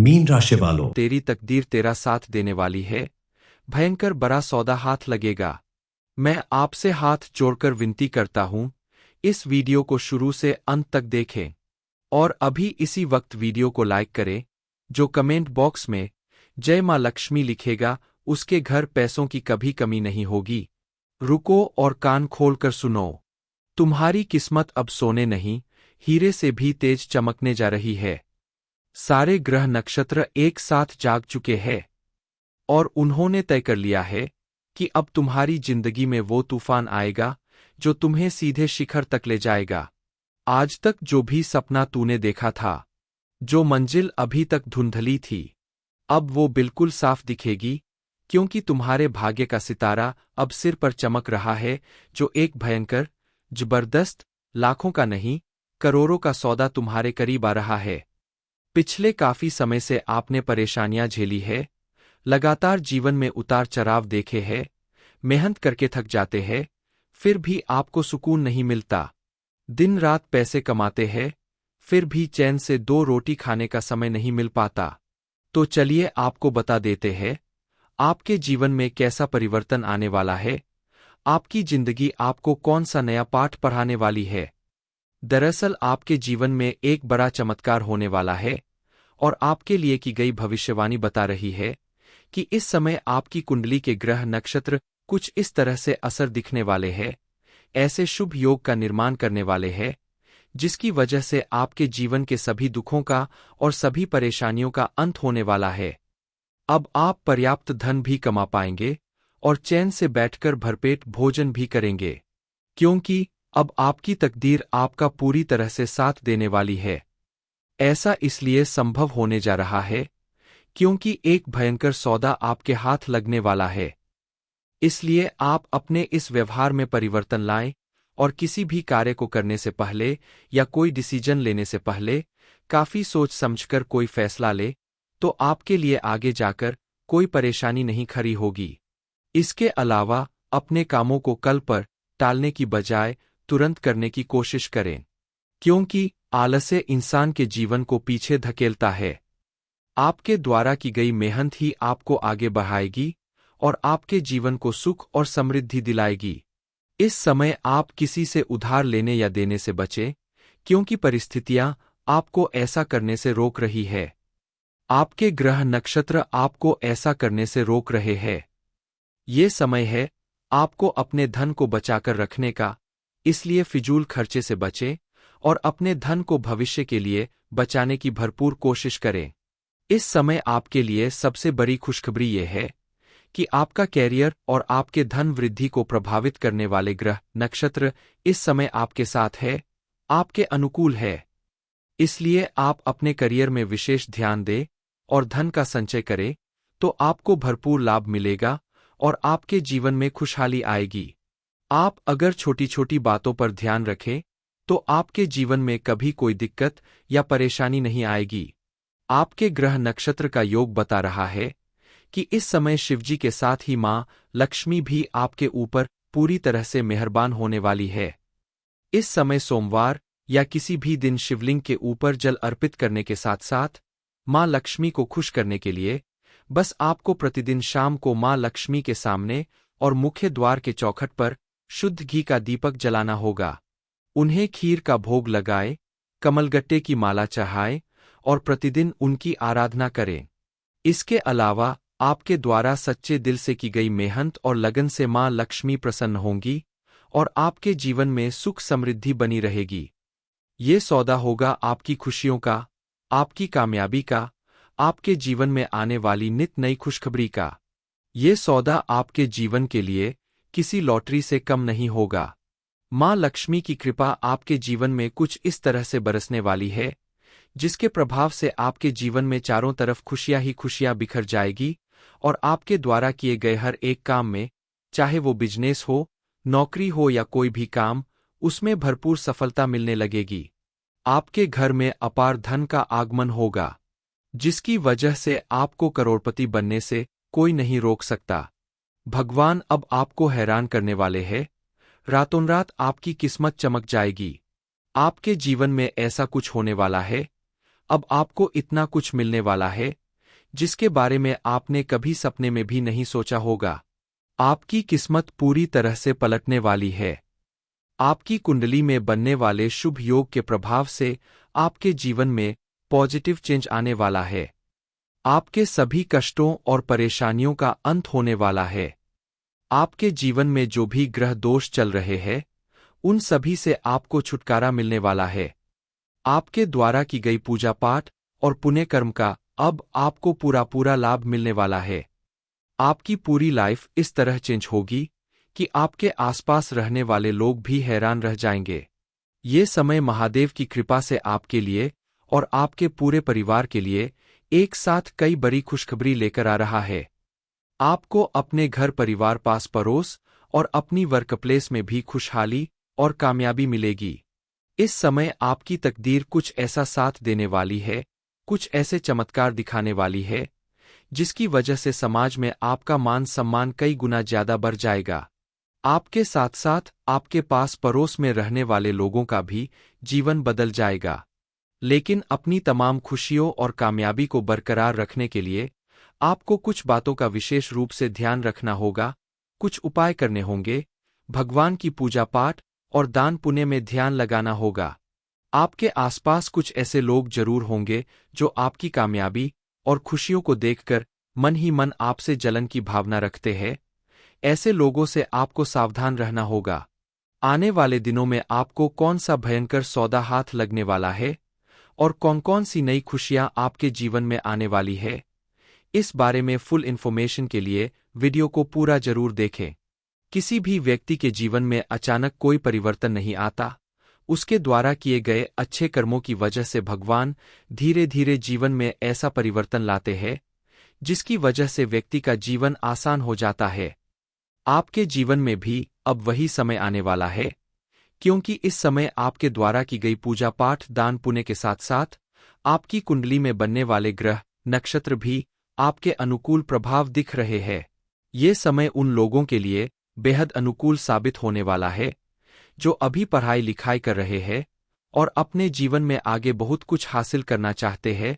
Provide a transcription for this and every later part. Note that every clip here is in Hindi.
मीन राशि वालों, तेरी तकदीर तेरा साथ देने वाली है। भयंकर बड़ा सौदा हाथ लगेगा। मैं आपसे हाथ जोड़कर विनती करता हूं, इस वीडियो को शुरू से अंत तक देखें और अभी इसी वक्त वीडियो को लाइक करें। जो कमेंट बॉक्स में जय मां लक्ष्मी लिखेगा, उसके घर पैसों की कभी कमी नहीं होगी। रुको और कान खोलकर सुनो। तुम्हारी किस्मत अब सोने नहीं, हीरे से भी तेज चमकने जा रही है। सारे ग्रह नक्षत्र एक साथ जाग चुके हैं और उन्होंने तय कर लिया है कि अब तुम्हारी जिंदगी में वो तूफान आएगा जो तुम्हें सीधे शिखर तक ले जाएगा। आज तक जो भी सपना तूने देखा था, जो मंजिल अभी तक धुंधली थी, अब वो बिल्कुल साफ दिखेगी, क्योंकि तुम्हारे भाग्य का सितारा अब सिर पर चमक रहा है, जो एक भयंकर, जबरदस्त, लाखों का नहीं, करोड़ों का सौदा तुम्हारे करीब आ रहा है। पिछले काफी समय से आपने परेशानियां झेली है, लगातार जीवन में उतार चढ़ाव देखे हैं, मेहनत करके थक जाते हैं, फिर भी आपको सुकून नहीं मिलता। दिन रात पैसे कमाते हैं, फिर भी चैन से दो रोटी खाने का समय नहीं मिल पाता। तो चलिए आपको बता देते हैं, आपके जीवन में कैसा परिवर्तन आने वाला है, आपकी जिंदगी आपको कौन सा नया पाठ पढ़ाने वाली है। दरअसल आपके जीवन में एक बड़ा चमत्कार होने वाला है और आपके लिए की गई भविष्यवाणी बता रही है कि इस समय आपकी कुंडली के ग्रह नक्षत्र कुछ इस तरह से असर दिखने वाले हैं, ऐसे शुभ योग का निर्माण करने वाले हैं, जिसकी वजह से आपके जीवन के सभी दुखों का और सभी परेशानियों का अंत होने वाला है। अब आप पर्याप्त धन भी कमा पाएंगे और चैन से बैठकर भरपेट भोजन भी करेंगे, क्योंकि अब आपकी तकदीर आपका पूरी तरह से साथ देने वाली है। ऐसा इसलिए संभव होने जा रहा है क्योंकि एक भयंकर सौदा आपके हाथ लगने वाला है। इसलिए आप अपने इस व्यवहार में परिवर्तन लाएं और किसी भी कार्य को करने से पहले या कोई डिसीजन लेने से पहले काफी सोच समझकर कोई फैसला ले, तो आपके लिए आगे जाकर कोई परेशानी नहीं खड़ी होगी। इसके अलावा अपने कामों को कल पर टालने की बजाय तुरंत करने की कोशिश करें, क्योंकि आलस्य इंसान के जीवन को पीछे धकेलता है। आपके द्वारा की गई मेहनत ही आपको आगे बढ़ाएगी और आपके जीवन को सुख और समृद्धि दिलाएगी। इस समय आप किसी से उधार लेने या देने से बचें, क्योंकि परिस्थितियां आपको ऐसा करने से रोक रही है। आपके ग्रह नक्षत्र आपको ऐसा करने से रोक रहे हैं। ये समय है आपको अपने धन को बचाकर रखने का, इसलिए फिजूल खर्चे से बचें और अपने धन को भविष्य के लिए बचाने की भरपूर कोशिश करें। इस समय आपके लिए सबसे बड़ी खुशखबरी यह है कि आपका कैरियर और आपके धन वृद्धि को प्रभावित करने वाले ग्रह नक्षत्र इस समय आपके साथ है, आपके अनुकूल है। इसलिए आप अपने करियर में विशेष ध्यान दें और धन का संचय करें, तो आपको भरपूर लाभ मिलेगा और आपके जीवन में खुशहाली आएगी। आप अगर छोटी छोटी बातों पर ध्यान रखें, तो आपके जीवन में कभी कोई दिक्कत या परेशानी नहीं आएगी। आपके ग्रह नक्षत्र का योग बता रहा है कि इस समय शिवजी के साथ ही मां लक्ष्मी भी आपके ऊपर पूरी तरह से मेहरबान होने वाली है। इस समय सोमवार या किसी भी दिन शिवलिंग के ऊपर जल अर्पित करने के साथ साथ मां लक्ष्मी को खुश करने के लिए बस आपको प्रतिदिन शाम को मां लक्ष्मी के सामने और मुख्य द्वार के चौखट पर शुद्ध घी का दीपक जलाना होगा। उन्हें खीर का भोग लगाए, कमलगट्टे की माला चढ़ाएं और प्रतिदिन उनकी आराधना करें। इसके अलावा आपके द्वारा सच्चे दिल से की गई मेहनत और लगन से मां लक्ष्मी प्रसन्न होंगी और आपके जीवन में सुख समृद्धि बनी रहेगी। ये सौदा होगा आपकी खुशियों का, आपकी कामयाबी का, आपके जीवन में आने वाली नित नई खुशखबरी का। ये सौदा आपके जीवन के लिए किसी लॉटरी से कम नहीं होगा। मां लक्ष्मी की कृपा आपके जीवन में कुछ इस तरह से बरसने वाली है, जिसके प्रभाव से आपके जीवन में चारों तरफ खुशियां ही खुशियां बिखर जाएगी और आपके द्वारा किए गए हर एक काम में, चाहे वो बिजनेस हो, नौकरी हो या कोई भी काम, उसमें भरपूर सफलता मिलने लगेगी। आपके घर में अपार धन का आगमन होगा, जिसकी वजह से आपको करोड़पति बनने से कोई नहीं रोक सकता। भगवान अब आपको हैरान करने वाले हैं। रातों रात आपकी किस्मत चमक जाएगी। आपके जीवन में ऐसा कुछ होने वाला है, अब आपको इतना कुछ मिलने वाला है जिसके बारे में आपने कभी सपने में भी नहीं सोचा होगा। आपकी किस्मत पूरी तरह से पलटने वाली है। आपकी कुंडली में बनने वाले शुभ योग के प्रभाव से आपके जीवन में पॉजिटिव चेंज आने वाला है। आपके सभी कष्टों और परेशानियों का अंत होने वाला है। आपके जीवन में जो भी ग्रह दोष चल रहे हैं, उन सभी से आपको छुटकारा मिलने वाला है। आपके द्वारा की गई पूजा पाठ और पुण्य कर्म का अब आपको पूरा लाभ मिलने वाला है। आपकी पूरी लाइफ इस तरह चेंज होगी कि आपके आसपास रहने वाले लोग भी हैरान रह जाएंगे। ये समय महादेव की कृपा से आपके लिए और आपके पूरे परिवार के लिए एक साथ कई बड़ी खुशखबरी लेकर आ रहा है। आपको अपने घर परिवार, पास पड़ोस और अपनी वर्कप्लेस में भी खुशहाली और कामयाबी मिलेगी। इस समय आपकी तकदीर कुछ ऐसा साथ देने वाली है, कुछ ऐसे चमत्कार दिखाने वाली है, जिसकी वजह से समाज में आपका मान सम्मान कई गुना ज्यादा बढ़ जाएगा। आपके साथ साथ आपके पास पड़ोस में रहने वाले लोगों का भी जीवन बदल जाएगा। लेकिन अपनी तमाम खुशियों और कामयाबी को बरकरार रखने के लिए आपको कुछ बातों का विशेष रूप से ध्यान रखना होगा, कुछ उपाय करने होंगे, भगवान की पूजा पाठ और दान पुण्य में ध्यान लगाना होगा। आपके आसपास कुछ ऐसे लोग जरूर होंगे जो आपकी कामयाबी और खुशियों को देखकर मन ही मन आपसे जलन की भावना रखते हैं। ऐसे लोगों से आपको सावधान रहना होगा। आने वाले दिनों में आपको कौन सा भयंकर सौदा हाथ लगने वाला है और कौन सी नई खुशियां आपके जीवन में आने वाली है, इस बारे में फुल इन्फॉर्मेशन के लिए वीडियो को पूरा जरूर देखें। किसी भी व्यक्ति के जीवन में अचानक कोई परिवर्तन नहीं आता। उसके द्वारा किए गए अच्छे कर्मों की वजह से भगवान धीरे धीरे जीवन में ऐसा परिवर्तन लाते हैं जिसकी वजह से व्यक्ति का जीवन आसान हो जाता है। आपके जीवन में भी अब वही समय आने वाला है, क्योंकि इस समय आपके द्वारा की गई पूजा पाठ, दान पुण्य के साथ साथ आपकी कुंडली में बनने वाले ग्रह नक्षत्र भी आपके अनुकूल प्रभाव दिख रहे हैं। ये समय उन लोगों के लिए बेहद अनुकूल साबित होने वाला है जो अभी पढ़ाई लिखाई कर रहे हैं और अपने जीवन में आगे बहुत कुछ हासिल करना चाहते हैं,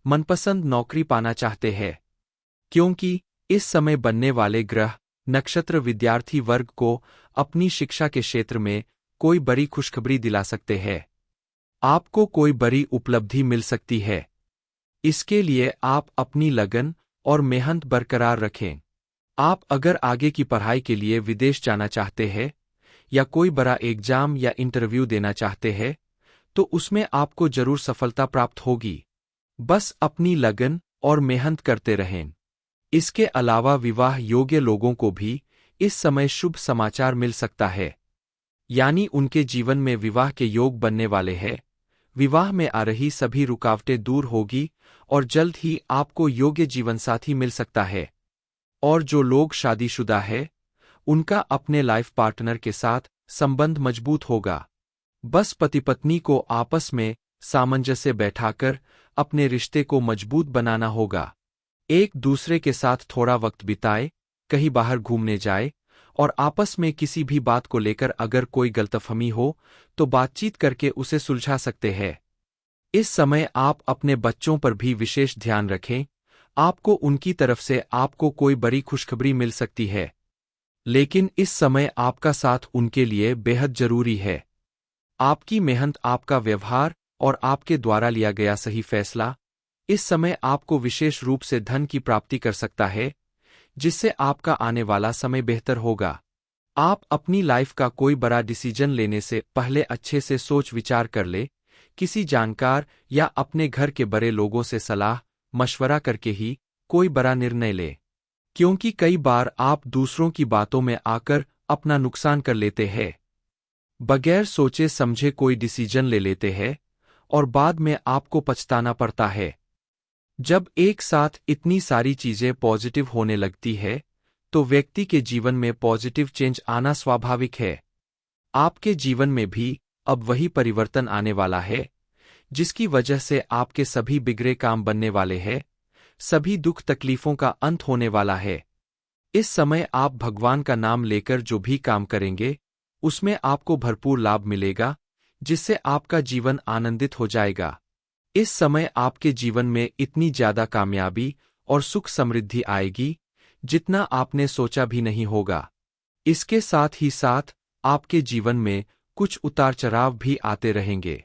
मनपसंद नौकरी पाना चाहते हैं। क्योंकि इस समय बनने वाले ग्रह नक्षत्र विद्यार्थी वर्ग को अपनी शिक्षा के क्षेत्र में कोई बड़ी खुशखबरी दिला सकते हैं। आपको कोई बड़ी उपलब्धि मिल सकती है। इसके लिए आप अपनी लगन और मेहनत बरकरार रखें। आप अगर आगे की पढ़ाई के लिए विदेश जाना चाहते हैं या कोई बड़ा एग्जाम या इंटरव्यू देना चाहते हैं, तो उसमें आपको जरूर सफलता प्राप्त होगी। बस अपनी लगन और मेहनत करते रहें। इसके अलावा विवाह योग्य लोगों को भी इस समय शुभ समाचार मिल सकता है, यानी उनके जीवन में विवाह के योग बनने वाले हैं। विवाह में आ रही सभी रुकावटें दूर होगी और जल्द ही आपको योग्य जीवनसाथी मिल सकता है। और जो लोग शादीशुदा है, उनका अपने लाइफ पार्टनर के साथ संबंध मजबूत होगा। बस पति पत्नी को आपस में सामंजस्य बैठाकर अपने रिश्ते को मजबूत बनाना होगा। एक दूसरे के साथ थोड़ा वक्त बिताए, कहीं बाहर घूमने जाए और आपस में किसी भी बात को लेकर अगर कोई गलतफहमी हो तो बातचीत करके उसे सुलझा सकते हैं। इस समय आप अपने बच्चों पर भी विशेष ध्यान रखें। आपको उनकी तरफ से आपको कोई बड़ी खुशखबरी मिल सकती है, लेकिन इस समय आपका साथ उनके लिए बेहद जरूरी है। आपकी मेहनत, आपका व्यवहार और आपके द्वारा लिया गया सही फैसला इस समय आपको विशेष रूप से धन की प्राप्ति कर सकता है, जिससे आपका आने वाला समय बेहतर होगा। आप अपनी लाइफ का कोई बड़ा डिसीजन लेने से पहले अच्छे से सोच विचार कर ले। किसी जानकार या अपने घर के बड़े लोगों से सलाह मशवरा करके ही कोई बड़ा निर्णय ले, क्योंकि कई बार आप दूसरों की बातों में आकर अपना नुकसान कर लेते हैं। बगैर सोचे समझे कोई डिसीजन ले लेते हैं और बाद में आपको पछताना पड़ता है। जब एक साथ इतनी सारी चीजें पॉजिटिव होने लगती है, तो व्यक्ति के जीवन में पॉजिटिव चेंज आना स्वाभाविक है। आपके जीवन में भी अब वही परिवर्तन आने वाला है, जिसकी वजह से आपके सभी बिगड़े काम बनने वाले हैं, सभी दुख तकलीफों का अंत होने वाला है। इस समय आप भगवान का नाम लेकर जो भी काम करेंगे, उसमें आपको भरपूर लाभ मिलेगा, जिससे आपका जीवन आनंदित हो जाएगा। इस समय आपके जीवन में इतनी ज्यादा कामयाबी और सुख समृद्धि आएगी जितना आपने सोचा भी नहीं होगा। इसके साथ ही साथ आपके जीवन में कुछ उतार चढ़ाव भी आते रहेंगे।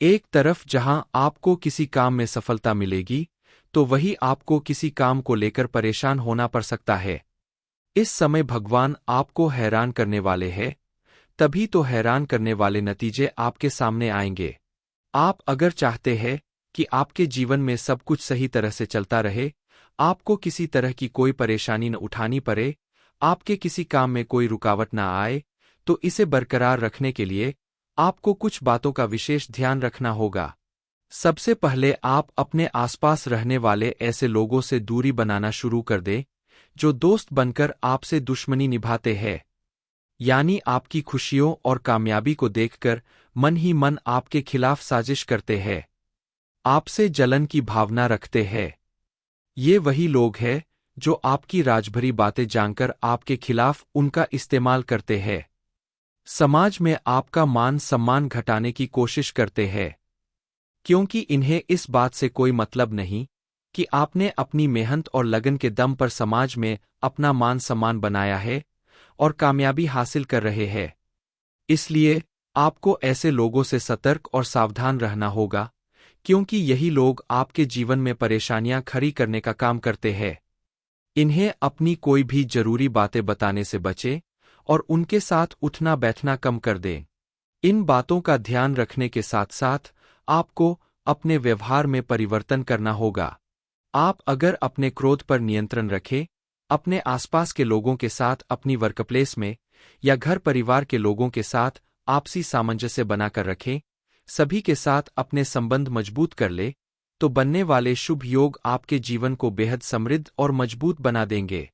एक तरफ जहां आपको किसी काम में सफलता मिलेगी, तो वही आपको किसी काम को लेकर परेशान होना पड़ सकता है। इस समय भगवान आपको हैरान करने वाले हैं, तभी तो हैरान करने वाले नतीजे आपके सामने आएंगे। आप अगर चाहते हैं कि आपके जीवन में सब कुछ सही तरह से चलता रहे, आपको किसी तरह की कोई परेशानी न उठानी पड़े, आपके किसी काम में कोई रुकावट न आए, तो इसे बरकरार रखने के लिए आपको कुछ बातों का विशेष ध्यान रखना होगा। सबसे पहले आप अपने आसपास रहने वाले ऐसे लोगों से दूरी बनाना शुरू कर दें जो दोस्त बनकर आपसे दुश्मनी निभाते हैं, यानी आपकी खुशियों और कामयाबी को देखकर मन ही मन आपके खिलाफ साजिश करते हैं, आपसे जलन की भावना रखते हैं। ये वही लोग हैं जो आपकी राजभरी बातें जानकर आपके खिलाफ उनका इस्तेमाल करते हैं। समाज में आपका मान सम्मान घटाने की कोशिश करते हैं, क्योंकि इन्हें इस बात से कोई मतलब नहीं कि आपने अपनी मेहनत और लगन के दम पर समाज में अपना मान सम्मान बनाया है और कामयाबी हासिल कर रहे हैं। इसलिए आपको ऐसे लोगों से सतर्क और सावधान रहना होगा, क्योंकि यही लोग आपके जीवन में परेशानियां खड़ी करने का काम करते हैं। इन्हें अपनी कोई भी जरूरी बातें बताने से बचें और उनके साथ उठना बैठना कम कर दें। इन बातों का ध्यान रखने के साथ साथ आपको अपने व्यवहार में परिवर्तन करना होगा। आप अगर अपने क्रोध पर नियंत्रण रखें, अपने आसपास के लोगों के साथ अपनी वर्कप्लेस में या घर परिवार के लोगों के साथ आपसी सामंजस्य बनाकर रखें, सभी के साथ अपने संबंध मजबूत कर ले, तो बनने वाले शुभ योग आपके जीवन को बेहद समृद्ध और मजबूत बना देंगे।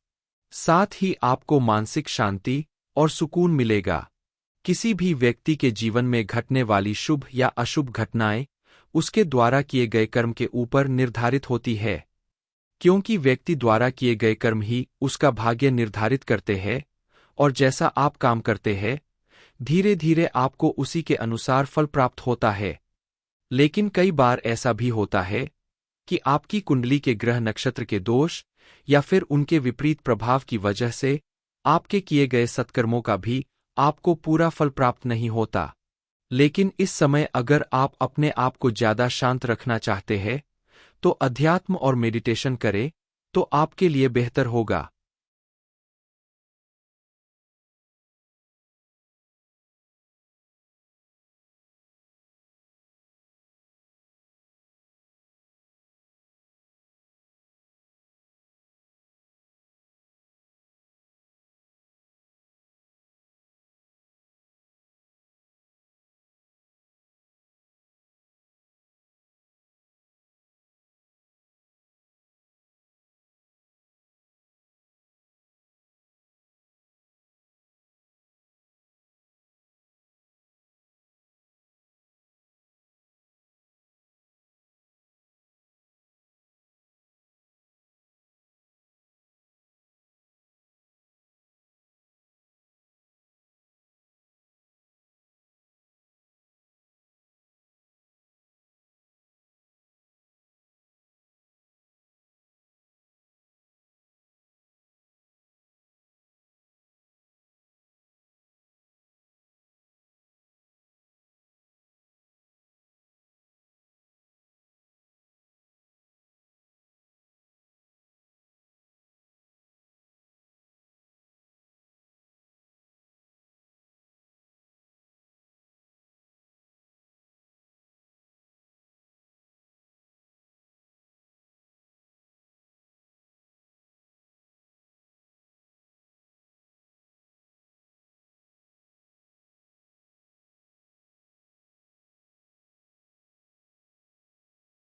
साथ ही आपको मानसिक शांति और सुकून मिलेगा। किसी भी व्यक्ति के जीवन में घटने वाली शुभ या अशुभ घटनाएं उसके द्वारा किए गए कर्म के ऊपर निर्धारित होती है, क्योंकि व्यक्ति द्वारा किए गए कर्म ही उसका भाग्य निर्धारित करते हैं, और जैसा आप काम करते हैं, धीरे धीरे आपको उसी के अनुसार फल प्राप्त होता है। लेकिन कई बार ऐसा भी होता है कि आपकी कुंडली के ग्रह नक्षत्र के दोष या फिर उनके विपरीत प्रभाव की वजह से आपके किए गए सत्कर्मों का भी आपको पूरा फल प्राप्त नहीं होता। लेकिन इस समय अगर आप अपने आप को ज्यादा शांत रखना चाहते हैं, तो अध्यात्म और मेडिटेशन करें, तो आपके लिए बेहतर होगा।